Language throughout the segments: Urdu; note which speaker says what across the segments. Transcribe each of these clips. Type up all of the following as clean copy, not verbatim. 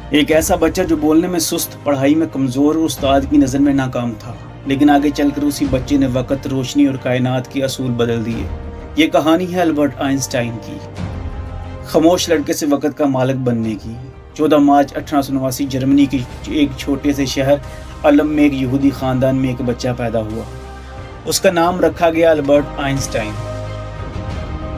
Speaker 1: ایک ایسا بچہ جو بولنے میں سست، پڑھائی میں کمزور اور استاد کی نظر میں ناکام تھا، لیکن آگے چل کر اسی بچے نے وقت، روشنی اور کائنات کے اصول بدل دیے۔ یہ کہانی ہے البرٹ آئنسٹائن کی، خاموش لڑکے سے وقت کا مالک بننے کی۔ 14 مارچ 1889 جرمنی کے ایک چھوٹے سے شہر علم میں ایک یہودی خاندان میں ایک بچہ پیدا ہوا۔ اس کا نام رکھا گیا البرٹ آئنسٹائن۔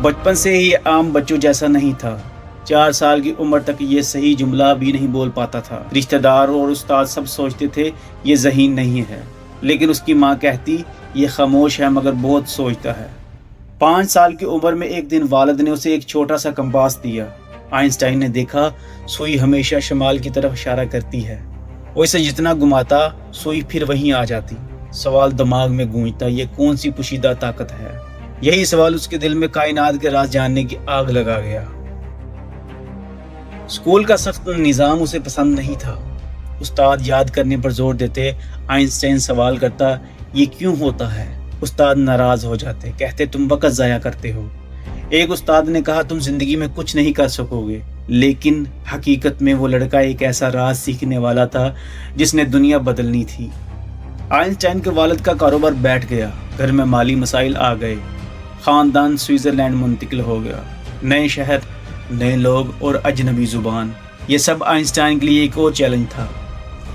Speaker 1: بچپن سے ہی عام بچوں جیسا نہیں تھا۔ 4 سال کی عمر تک یہ صحیح جملہ بھی نہیں بول پاتا تھا۔ رشتہ دار اور استاد سب سوچتے تھے یہ ذہین نہیں ہے، لیکن اس کی ماں کہتی یہ خاموش ہے مگر بہت سوچتا ہے۔ 5 سال کی عمر میں ایک دن والد نے اسے ایک چھوٹا سا کمپاس دیا۔ آئنسٹائن نے دیکھا سوئی ہمیشہ شمال کی طرف اشارہ کرتی ہے۔ وہ اسے جتنا گھماتا سوئی پھر وہیں آ جاتی۔ سوال دماغ میں گونجتا، یہ کون سی پوشیدہ طاقت ہے؟ یہی سوال اس کے دل میں کائنات کے راز جاننے کی آگ لگا گیا۔ اسکول کا سخت نظام اسے پسند نہیں تھا۔ استاد یاد کرنے پر زور دیتے، آئنسٹائن سوال کرتا یہ کیوں ہوتا ہے؟ استاد ناراض ہو جاتے، کہتے تم وقت ضائع کرتے ہو۔ ایک استاد نے کہا تم زندگی میں کچھ نہیں کر سکو گے، لیکن حقیقت میں وہ لڑکا ایک ایسا راز سیکھنے والا تھا جس نے دنیا بدلنی تھی۔ آئنسٹائن کے والد کا کاروبار بیٹھ گیا، گھر میں مالی مسائل آ گئے، خاندان سوئٹزرلینڈ منتقل ہو گیا۔ نئے شہر، نئے لوگ اور اجنبی زبان، یہ سب آئنسٹائن کے لیے ایک اور چیلنج تھا۔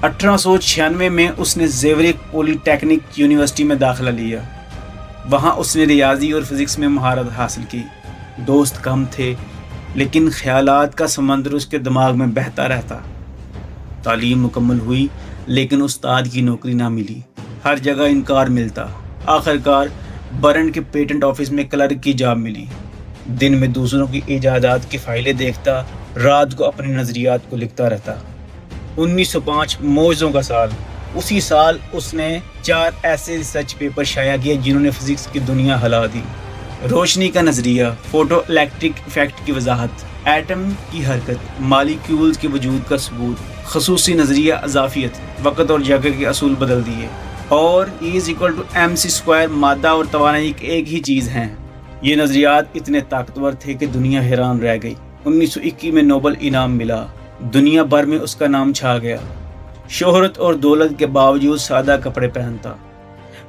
Speaker 1: 1896 میں اس نے زیورخ پولی ٹیکنک یونیورسٹی میں داخلہ لیا۔ وہاں اس نے ریاضی اور فزکس میں مہارت حاصل کی۔ دوست کم تھے، لیکن خیالات کا سمندر اس کے دماغ میں بہتا رہتا۔ تعلیم مکمل ہوئی، لیکن استاد کی نوکری نہ ملی۔ ہر جگہ انکار ملتا۔ آخرکار برن کے پیٹنٹ آفس میں کلرک کی جاب ملی۔ دن میں دوسروں کی ایجادات کی فائلیں دیکھتا، رات کو اپنے نظریات کو لکھتا رہتا۔ 1905 معجزوں کا سال۔ اسی سال اس نے 4 ایسے ریسرچ پیپر شائع کیے جنہوں نے فزکس کی دنیا ہلا دی۔ روشنی کا نظریہ، فوٹو الیکٹرک ایفیکٹ کی وضاحت، ایٹم کی حرکت، مالیکیولز کے وجود کا ثبوت، خصوصی نظریہ اضافیت، وقت اور جگہ کے اصول بدل دیے، اور E=mc²، مادہ اور توانائی ایک ہی چیز ہیں۔ یہ نظریات اتنے طاقتور تھے کہ دنیا حیران رہ گئی۔ 1921 میں نوبل انعام ملا، دنیا بھر میں اس کا نام چھا گیا۔ شہرت اور دولت کے باوجود سادہ کپڑے پہنتا،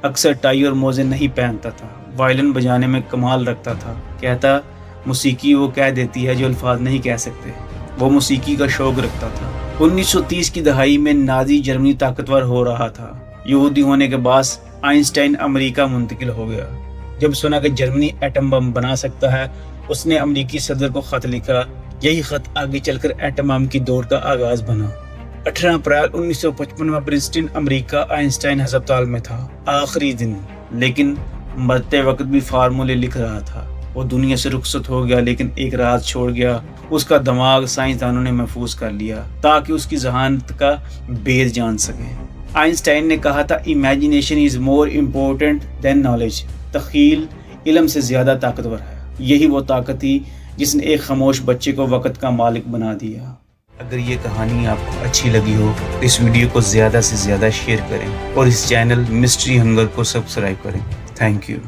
Speaker 1: اکثر ٹائی اور موزے نہیں پہنتا تھا۔ وائلن بجانے میں کمال رکھتا تھا، کہتا موسیقی وہ کہہ دیتی ہے جو الفاظ نہیں کہہ سکتے۔ وہ موسیقی کا شوق رکھتا تھا۔ 1930 کی دہائی میں نازی جرمنی طاقتور ہو رہا تھا۔ یہودی ہونے کے باعث آئنسٹائن امریکہ منتقل ہو گیا۔ جب سنا کہ جرمنی ایٹم بم بنا سکتا ہے، اس نے امریکی صدر کو خط لکھا۔ یہی خط آگے چل کر ایٹم بم کی دوڑ کا آغاز بنا۔ 18 اپریل 1955 میں برسٹن، امریکہ، آئنسٹائن ہسپتال میں تھا۔ آخری دن، لیکن مرتے وقت بھی فارمولے لکھ رہا تھا۔ وہ دنیا سے رخصت ہو گیا، لیکن ایک راز چھوڑ گیا۔ اس کا دماغ سائنسدانوں نے محفوظ کر لیا تاکہ اس کی ذہانت کا بھید جان سکیں۔ آئنسٹائن نے کہا تھا امیجینیشن از مور امپورٹنٹ دین نالج۔ تخیل علم سے زیادہ طاقتور ہے۔ یہی وہ طاقت تھی جس نے ایک خاموش بچے کو وقت کا مالک بنا دیا۔ اگر یہ کہانی آپ کو اچھی لگی ہو تو اس ویڈیو کو زیادہ سے زیادہ شیئر کریں اور اس چینل مسٹری ہنگر کو سبسکرائب کریں۔ Thank you.